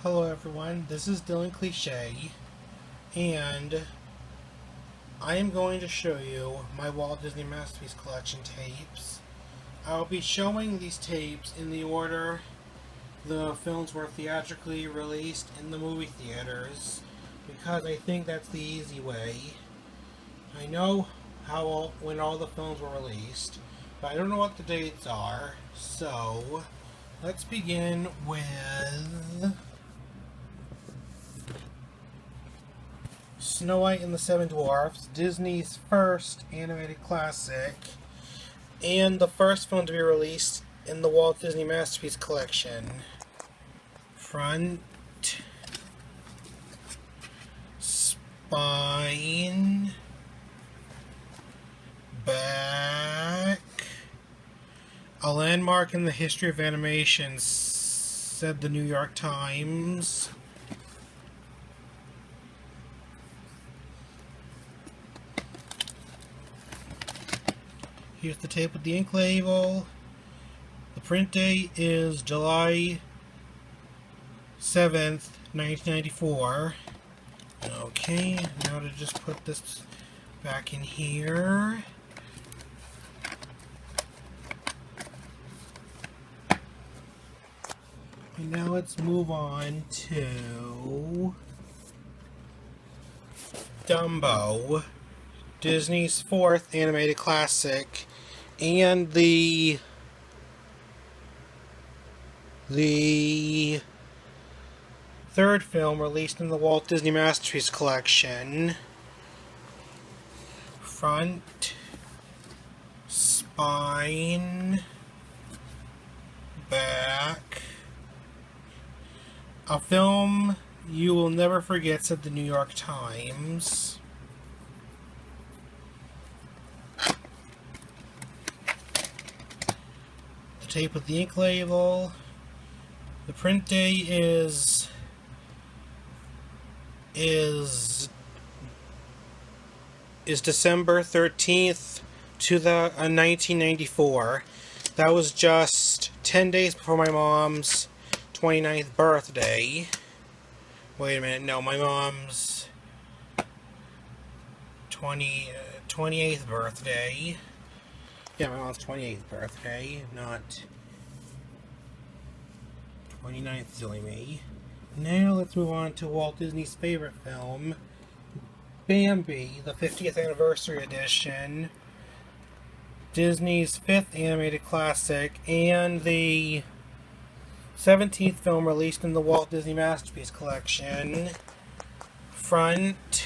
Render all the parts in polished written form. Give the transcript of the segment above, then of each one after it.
Hello everyone, this is Clich'e, and I am going to show you my Walt Disney Masterpiece Collection tapes. I'll be showing these tapes in the order the films were theatrically released in the movie theaters, because I think that's the easy way. I know when all the films were released, but I don't know what the dates are, so let's begin with Snow White and the Seven Dwarfs, Disney's first animated classic, and the first film to be released in the Walt Disney Masterpiece Collection. Front, spine, back. A landmark in the history of animation, said the New York Times. Here's the tape with the ink label. The print date is July 7th, 1994. Okay, now to just put this back in here. And now let's move on to Dumbo, Disney's fourth animated classic, and the third film released in the Walt Disney Masterpiece Collection. Front, spine, back. A film you will never forget, said the New York Times. The tape with the ink label. The print date is December 13th, 1994. That was just 10 days before my mom's 29th birthday. Wait a minute, no, my mom's 28th birthday. Yeah, my mom's 28th birthday, not 29th, silly me. Now let's move on to Walt Disney's favorite film, Bambi, the 50th Anniversary Edition, Disney's fifth animated classic, and the 17th film released in the Walt Disney Masterpiece Collection. Front,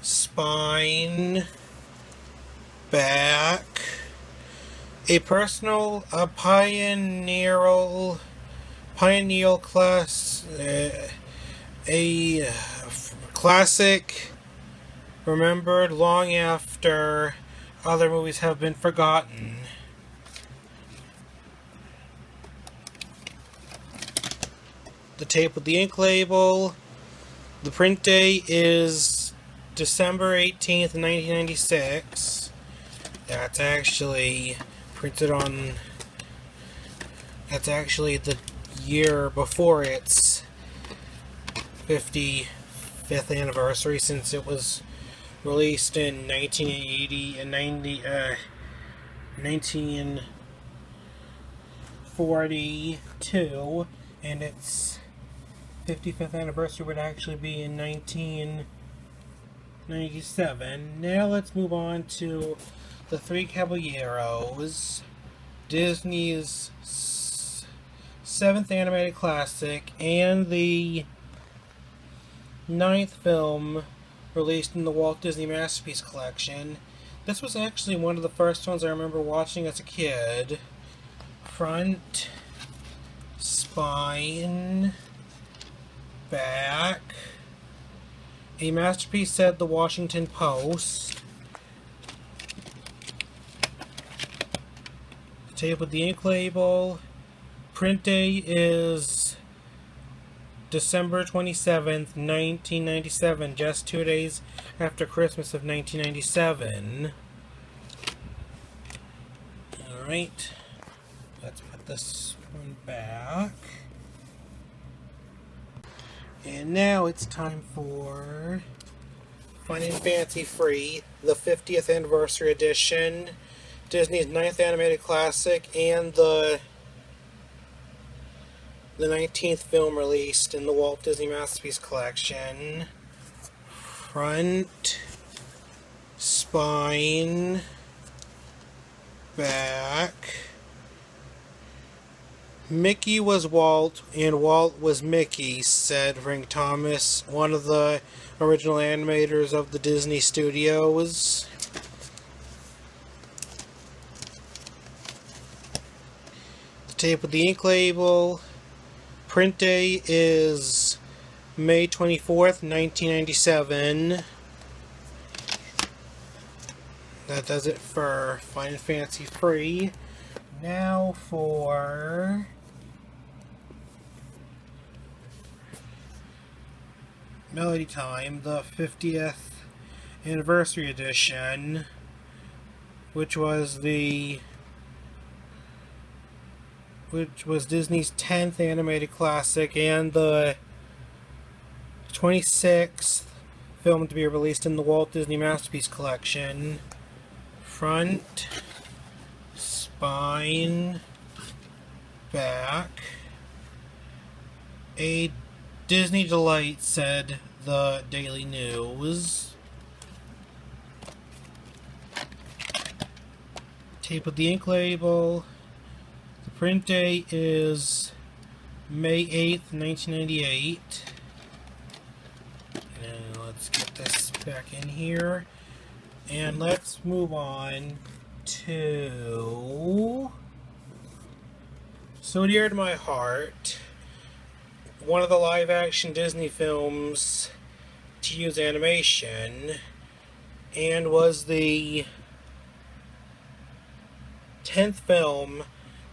spine, back. A pioneer class, a classic remembered long after other movies have been forgotten. The tape with the ink label. The print date is December 18th, 1996. That's actually printed on... That's actually the year before its 55th anniversary, since it was released in 1980 and 1942, and its 55th anniversary would actually be in 1997. Now let's move on to The Three Caballeros, Disney's seventh animated classic, and the ninth film released in the Walt Disney Masterpiece Collection. This was actually one of the first ones I remember watching as a kid. Front, spine, back. A masterpiece, said the Washington Post. Tape with the ink label. Print date is December 27th, 1997, just 2 days after Christmas of 1997. Alright, let's put this one back. And now it's time for Fun and Fancy Free, the 50th Anniversary Edition, Disney's 9th Animated Classic, and the 19th film released in the Walt Disney Masterpiece Collection. Front, spine, back. Mickey was Walt and Walt was Mickey, said Frank Thomas, one of the original animators of the Disney Studios. The tape with the ink label. Print day is May 24th, 1997. That does it for Fun and Fancy Free. Now for Melody Time, the 50th Anniversary Edition, which was Disney's 10th animated classic and the 26th film to be released in the Walt Disney Masterpiece Collection. Front, spine, back. A Disney delight, said the Daily News. Tape with the ink label. The print date is May 8th, 1998. And let's get this back in here. And let's move on to So Dear to My Heart, one of the live-action Disney films to use animation, and was the 10th film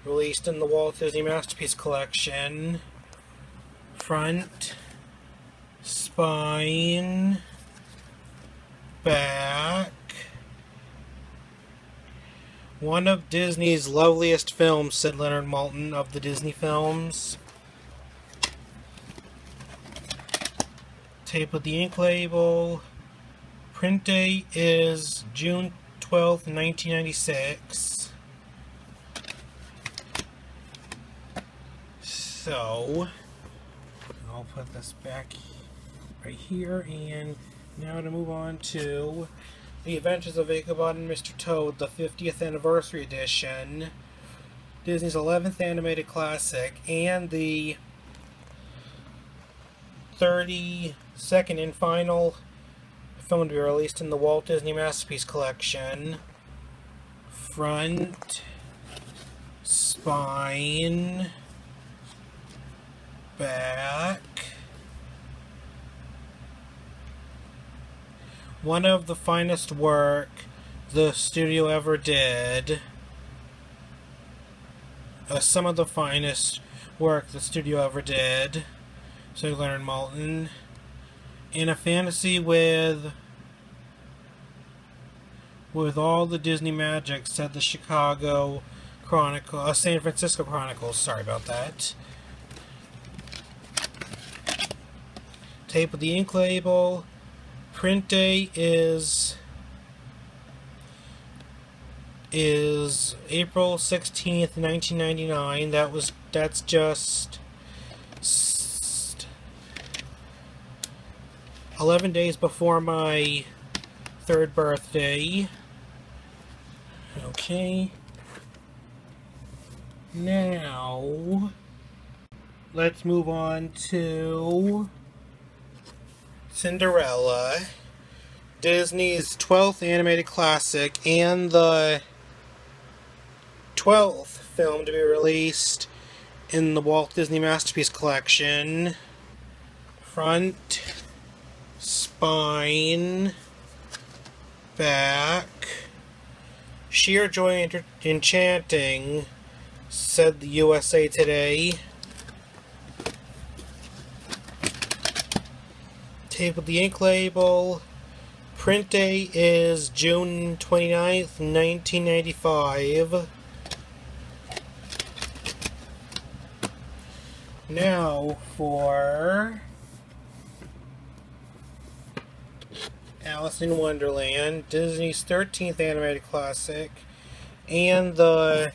released in the Walt Disney Masterpiece Collection. Front, spine, back. One of Disney's loveliest films, said Leonard Maltin of the Disney films. Tape with the ink label. Print date is June 12th, 1996. So, I'll put this back right here, and now to move on to The Adventures of Ichabod and Mr. Toad, the 50th Anniversary Edition, Disney's 11th animated classic, and the 32nd and final film to be released in the Walt Disney Masterpiece Collection. Front, spine, back. One of the finest work the studio ever did. Some of the finest work the studio ever did, said Leonard Maltin. In a fantasy with all the Disney magic, said the San Francisco Chronicles. Sorry about that. Tape with the ink label. Print date is April 16th, 1999. That's just 11 days before my 3rd birthday. Okay. Now, let's move on to Cinderella, Disney's 12th animated classic and the 12th film to be released in the Walt Disney Masterpiece Collection. Front, spine, back. Sheer joy enchanting, said the USA Today. Tape with the ink label. Print date is June 29th, 1995. Now for Alice in Wonderland, Disney's 13th animated classic, and the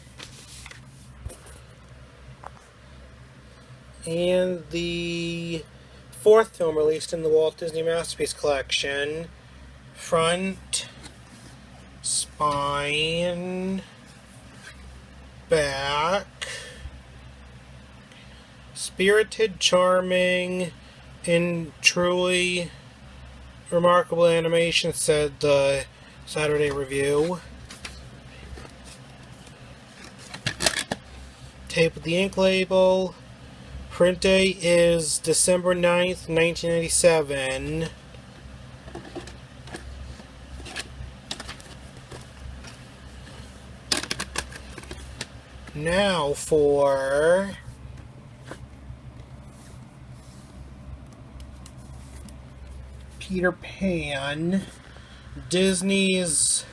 fourth film released in the Walt Disney Masterpiece Collection. Front, spine, back, spirited, charming, and truly remarkable animation, said the Saturday Review. Tape with the ink label. Print date is December 9th, 1997. Now for Peter Pan, Disney's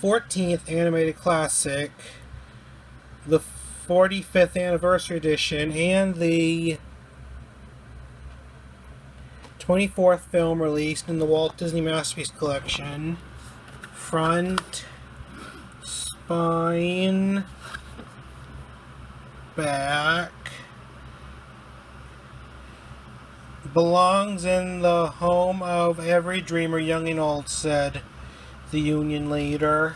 14th animated classic, the 45th anniversary edition, and the 24th film released in the Walt Disney Masterpiece Collection. Front, spine, back. Belongs in the home of every dreamer, young and old, said the union leader.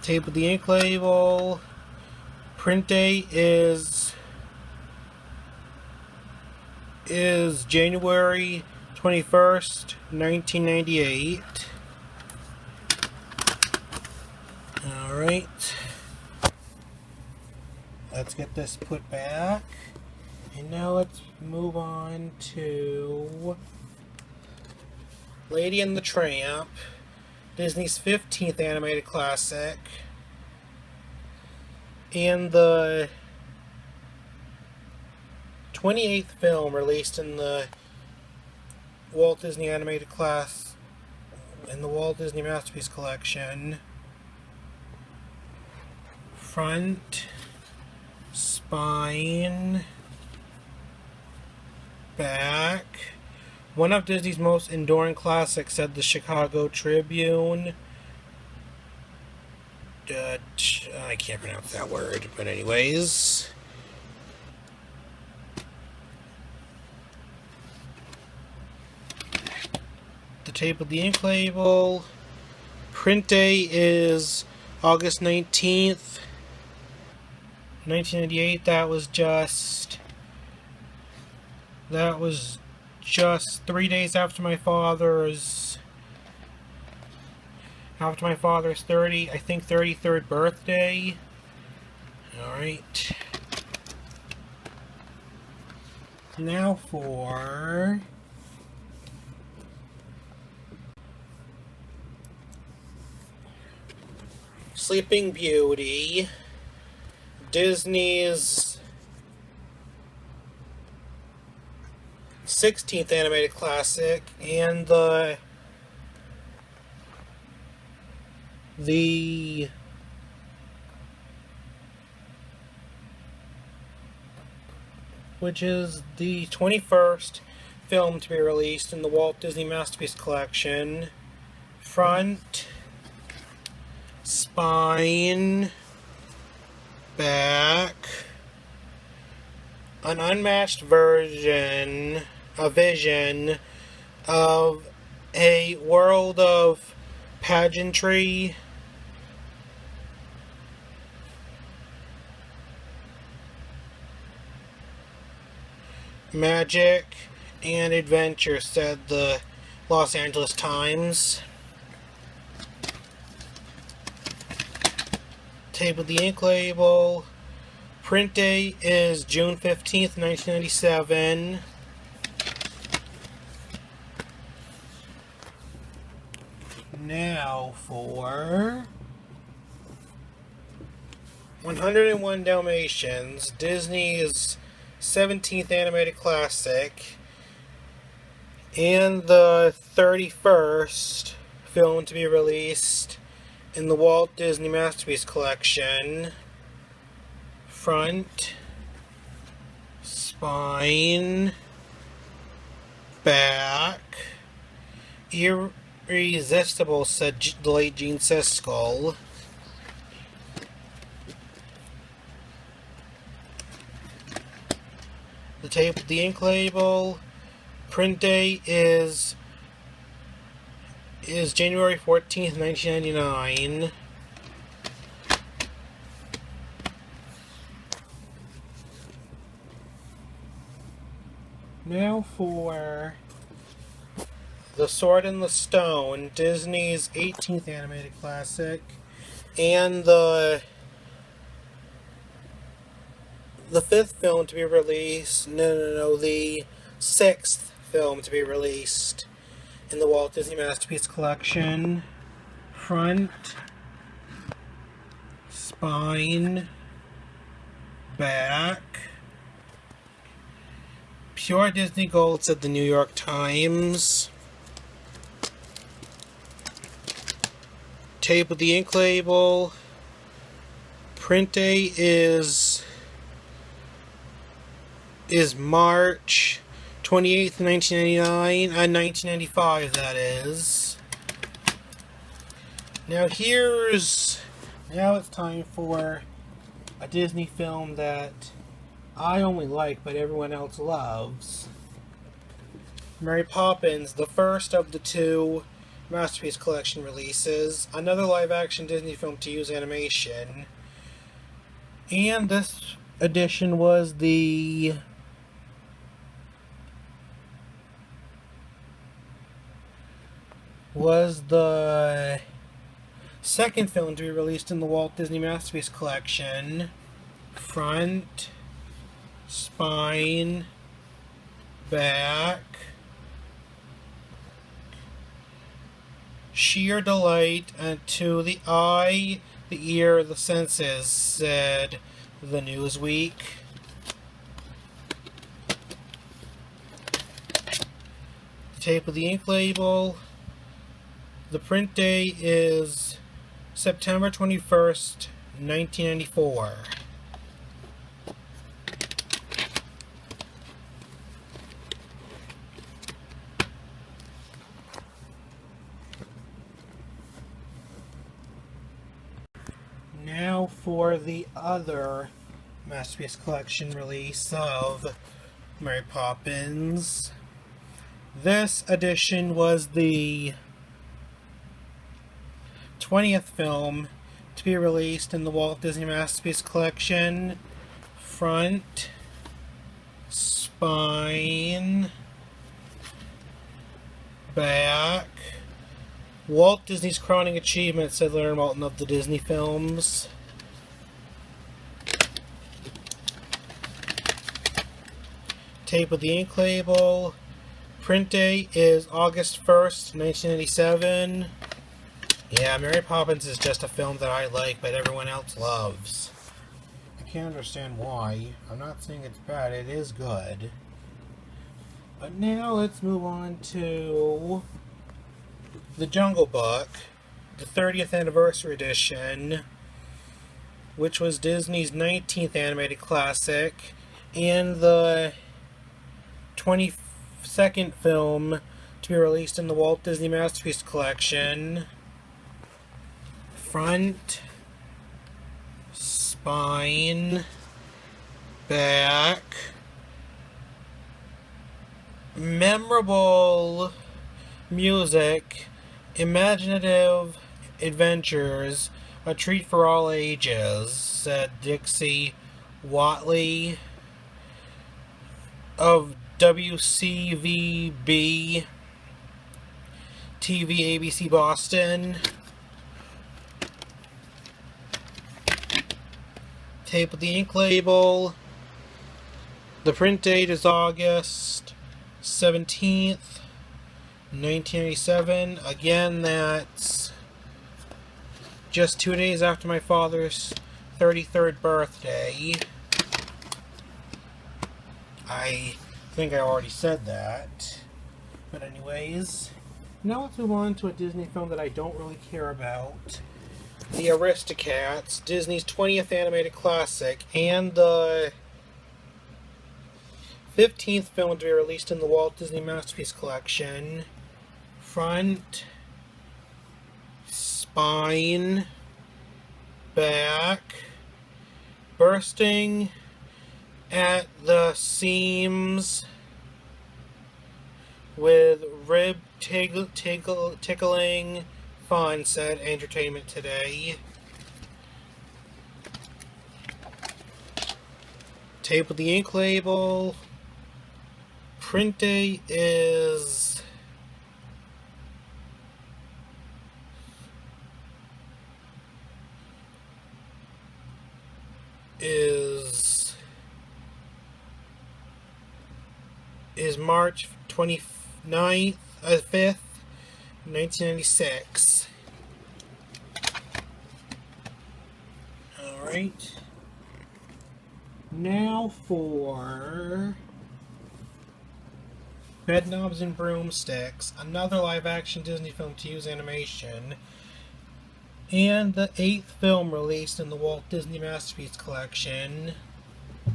Tape with the ink label. Print date is January 21st, 1998. Alright. Let's get this put back. And now let's move on to Lady and the Tramp, Disney's 15th animated classic, and the 28th film released in the Walt Disney Animated Class in the Walt Disney Masterpiece Collection. Front, spine, back. One of Disney's most enduring classics, said the Chicago Tribune. I can't pronounce that word, but anyways. The tape with the ink label. Print date is August 19th, 1998. That was just 3 days after my father's 33rd birthday. Alright. Now for Sleeping Beauty, Disney's 16th animated classic, and the which is the 21st film to be released in the Walt Disney Masterpiece Collection. Front, spine, back. An unmatched vision of a world of pageantry, magic, and adventure, said the Los Angeles Times. Tape with the ink label. Print date is June 15th, 1997. Now for 101 Dalmatians, Disney's 17th animated classic, and the 31st film to be released in the Walt Disney Masterpiece Collection. Front, spine, Back. Irresistible, said the late Gene Siskel. The tape with the ink label. Print date is January 14th, 1999. Now for The Sword and the Stone, Disney's 18th animated classic, and the fifth film to be released, the sixth film to be released in the Walt Disney Masterpiece Collection. Front, spine, back. Pure Disney Gold, said the New York Times. Tape with the ink label. Print date is March 28th, 1999, 1995, that is. Now it's time for a Disney film that I only like, but everyone else loves. Mary Poppins, the first of the two Masterpiece Collection releases. Another live-action Disney film to use animation. And this edition was the second film to be released in the Walt Disney Masterpiece Collection. Front, spine, back. Sheer delight to the eye, the ear, the senses, said the Newsweek. Tape with the ink label. The print date is September 21st, 1994. Now for the other Masterpiece Collection release of Mary Poppins. This edition was the 20th film to be released in the Walt Disney Masterpiece Collection. Front, spine, back. Walt Disney's crowning achievement, said Leonard Maltin of the Disney films. Tape with the ink label. Print date is August 1st, 1987. Yeah, Mary Poppins is just a film that I like, but everyone else loves. I can't understand why. I'm not saying it's bad, it is good. But now let's move on to The Jungle Book, the 30th anniversary edition, which was Disney's 19th animated classic, and the 22nd film to be released in the Walt Disney Masterpiece Collection. Front, spine, back. Memorable music, imaginative adventures, a treat for all ages, said Dixie Watley of WCVB TV ABC Boston. Tape with the ink label. The print date is August 17th, 1987. Again, that's just 2 days after my father's 33rd birthday. I think I already said that. But anyways, now let's move on to a Disney film that I don't really care about. The Aristocats, Disney's 20th animated classic, and the 15th film to be released in the Walt Disney Masterpiece Collection. Front, spine, back, bursting at the seams with rib tickling fun, said Entertainment Today. Tape with the ink label. Print date is March 5th, 1996. Alright. Now for Bedknobs and Broomsticks, another live-action Disney film to use animation, and the 8th film released in the Walt Disney Masterpiece Collection.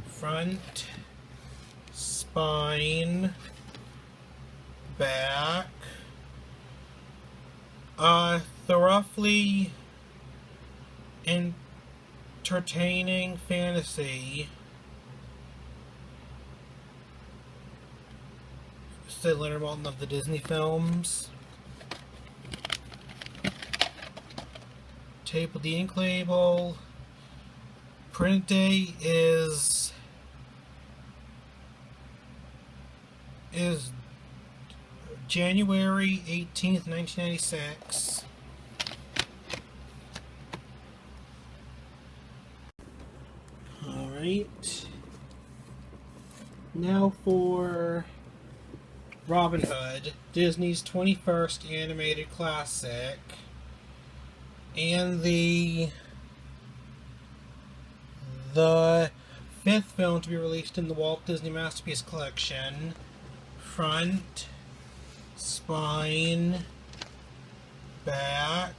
Front, spine, back, thoroughly entertaining fantasy, said Leonard Maltin of the Disney films. Tape with the ink label. Print date is January 18th, 1996. Alright. Now for Robin Hood, Disney's 21st animated classic, and the 5th film to be released in the Walt Disney Masterpiece Collection. Front, spine, back,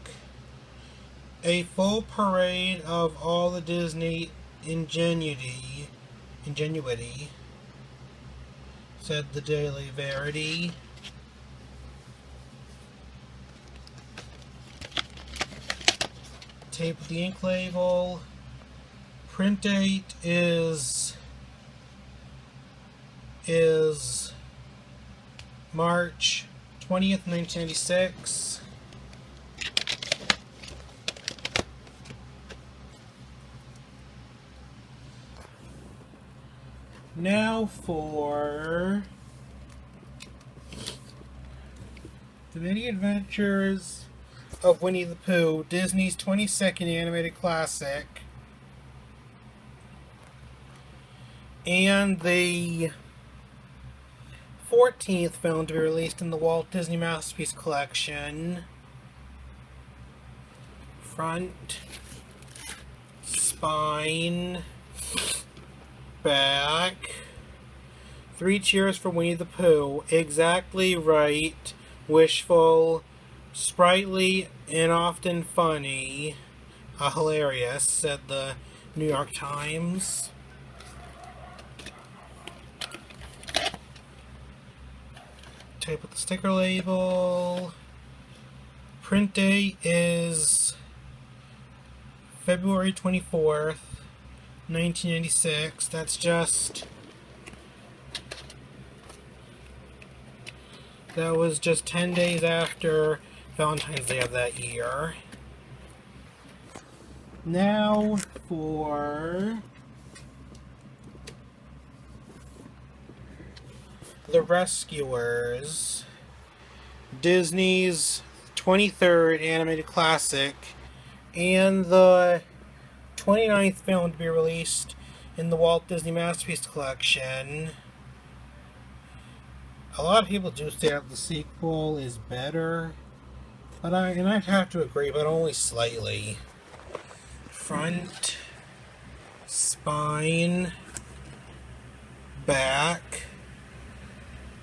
a full parade of all the Disney ingenuity, said the Daily Verity. Tape with the ink label. Print date is March 20th, 1996. Now for The Many Adventures of Winnie the Pooh, Disney's 22nd animated classic, and the 14th film to be released in the Walt Disney Masterpiece Collection. Front, spine, back. 3 cheers for Winnie the Pooh. Exactly right. Wishful, sprightly, and often funny. Hilarious, said the New York Times. Tape with the sticker label. Print date is February 24th, 1996. That was just 10 days after Valentine's Day of that year. Now for The Rescuers, Disney's 23rd animated classic, and the 29th film to be released in the Walt Disney Masterpiece Collection. A lot of people do say that the sequel is better, but I'd have to agree, but only slightly. Front, spine, back.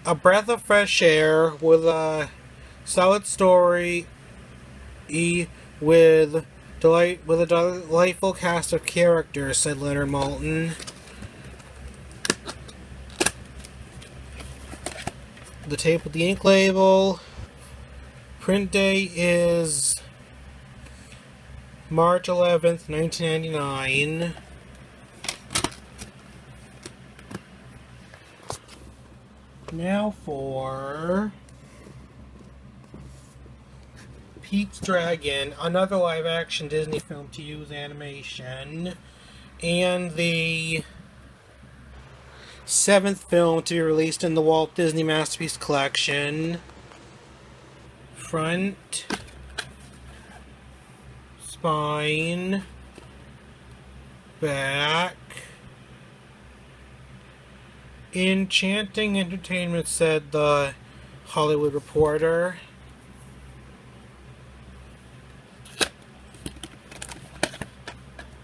A breath of fresh air with a solid story with a delightful cast of characters, said Leonard Maltin. The tape with the ink label. Print date is March 11th, 1999. Now for Pete's Dragon, another live-action Disney film to use animation, and the 7th film to be released in the Walt Disney Masterpiece Collection. Front, spine, back. Enchanting entertainment, said the Hollywood Reporter.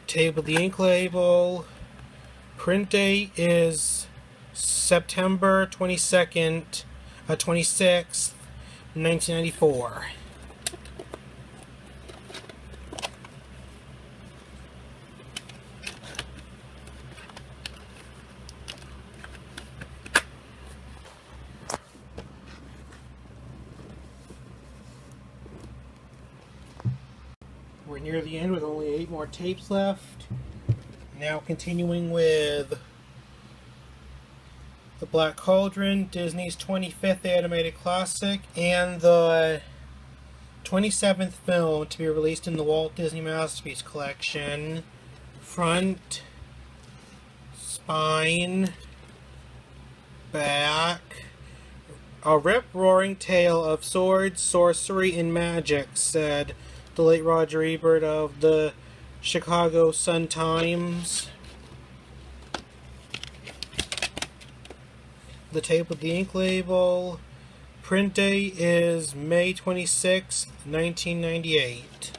Tape with the ink label. Print date is September 26th, 1994. We're near the end with only 8 more tapes left. Now continuing with The Black Cauldron, Disney's 25th animated classic, and the 27th film to be released in the Walt Disney Masterpiece Collection. Front, spine, back. A rip-roaring tale of swords, sorcery, and magic, said the late Roger Ebert of the Chicago Sun-Times. The tape with the ink label. Print date is May 26th, 1998.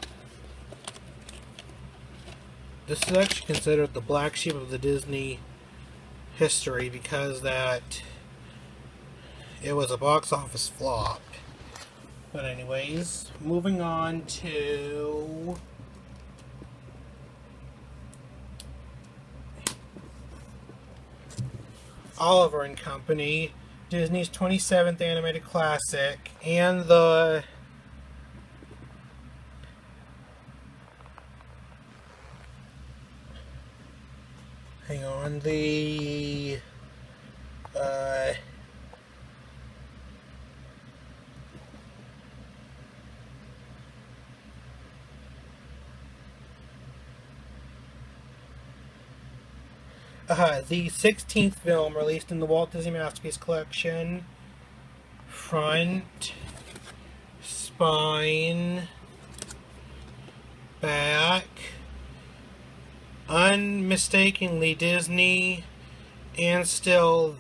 This is actually considered the black sheep of the Disney history because that it was a box office flop. But anyways, moving on to Oliver and Company, Disney's 27th animated classic, and the the 16th film released in the Walt Disney Masterpiece Collection. Front, spine, back. Unmistakingly Disney, and still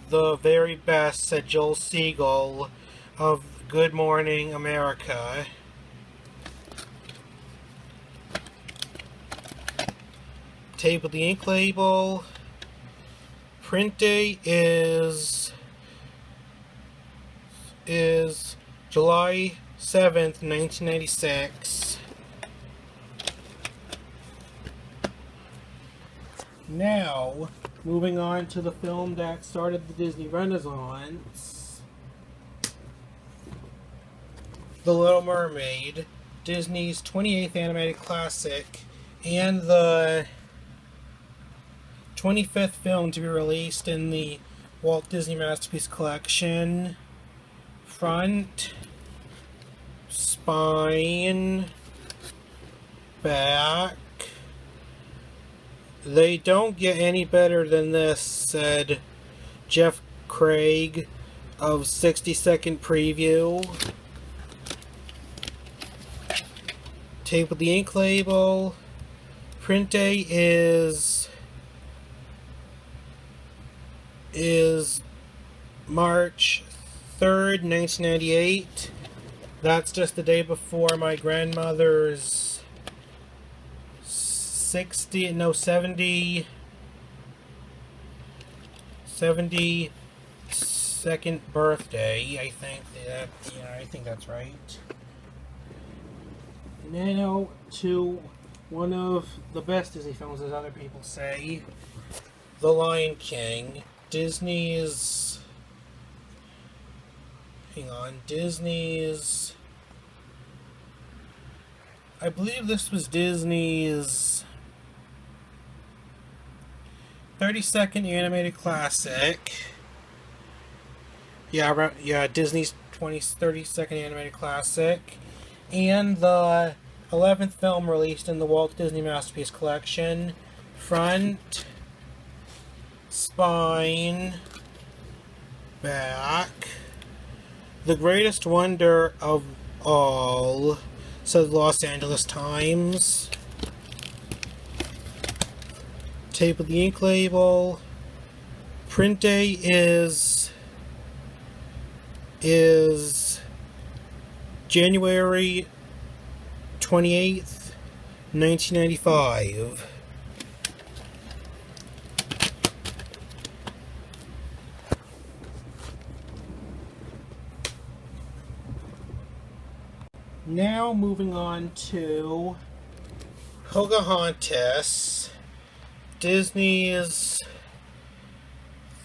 the very best, said Joel Siegel of Good Morning America. Tape with the ink label. Print date is July 7th, 1996. Now, moving on to the film that started the Disney Renaissance, The Little Mermaid, Disney's 28th animated classic, and the 25th film to be released in the Walt Disney Masterpiece Collection. Front, spine, back. They don't get any better than this, said Jeff Craig of 60-Second Preview. Tape with the ink label. Print date is March 3rd, 1998. That's just the day before my grandmother's 72nd birthday. I think that's right. Now to one of the best Disney films, as other people say, The Lion King, Disney's working on. Disney's... I believe this was Disney's 32nd animated classic. Yeah, Disney's 32nd animated classic. And the 11th film released in the Walt Disney Masterpiece Collection. Front, spine, back. The greatest wonder of all, said the Los Angeles Times. Tape of the ink label. Print day is January 28th, 1995. Now moving on to Pocahontas, Disney's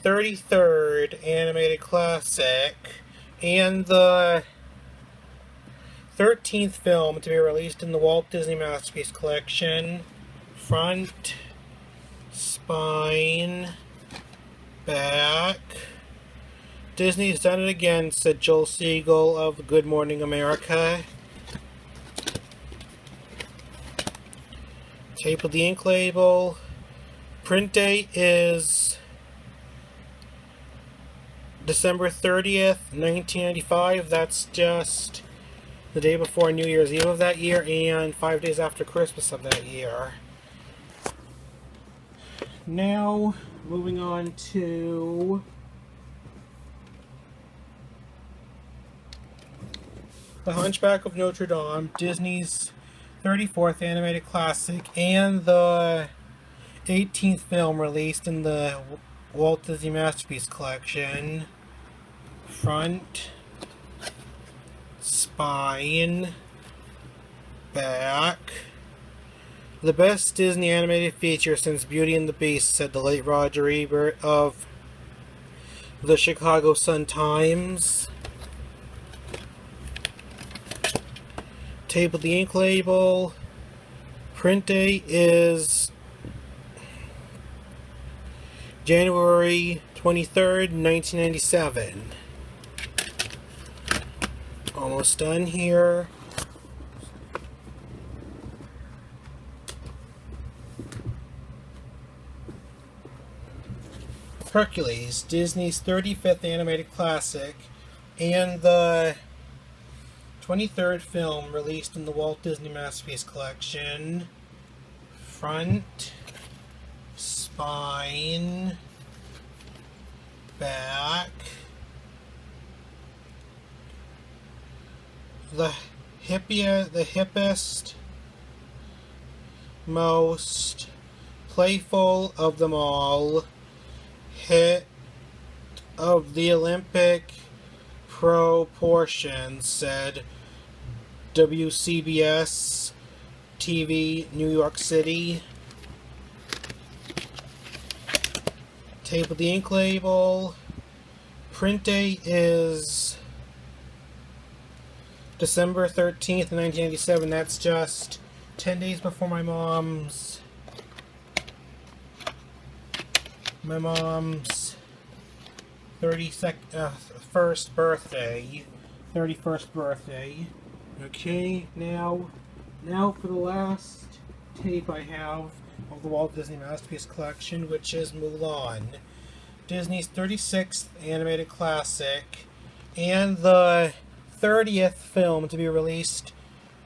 33rd animated classic, and the 13th film to be released in the Walt Disney Masterpiece Collection. Front, spine, back. Disney's done it again, said Joel Siegel of Good Morning America. Tape of the ink label. Print date is December 30th, 1995. That's just the day before New Year's Eve of that year and 5 days after Christmas of that year. Now, moving on to The Hunchback of Notre Dame, Disney's 34th animated classic, and the 18th film released in the Walt Disney Masterpiece Collection. Front, spine, back. The best Disney animated feature since Beauty and the Beast, said the late Roger Ebert of the Chicago Sun-Times. Tape of the ink label. Print date is January 23rd, 1997. Almost done here. Hercules, Disney's 35th animated classic, and the 23rd film released in the Walt Disney Masterpiece Collection. Front, spine, back. The hippest, most playful of them all, hit of the Olympic proportions, said WCBS TV, New York City. Tape of the ink label. Print date is December 13th, 1987. That's just 10 days before my mom's 31st birthday. Okay, now for the last tape I have of the Walt Disney Masterpiece Collection, which is Mulan, Disney's 36th animated classic, and the 30th film to be released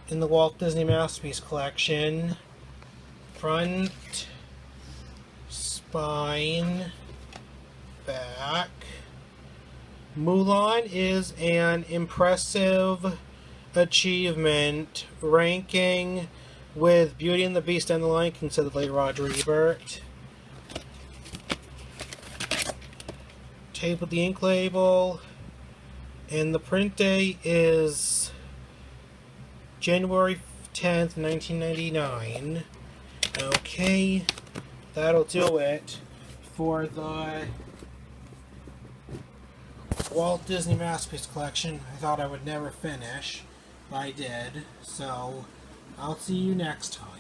in the Walt Disney Masterpiece Collection. Front, spine, back. Mulan is an impressive achievement, ranking with Beauty and the Beast and the Lion King, said the late Roger Ebert. Tape of the ink label, and the print date is January 10th, 1999. Okay, that'll do it for the Walt Disney Masterpiece Collection. I thought I would never finish, but I did. So, I'll see you next time.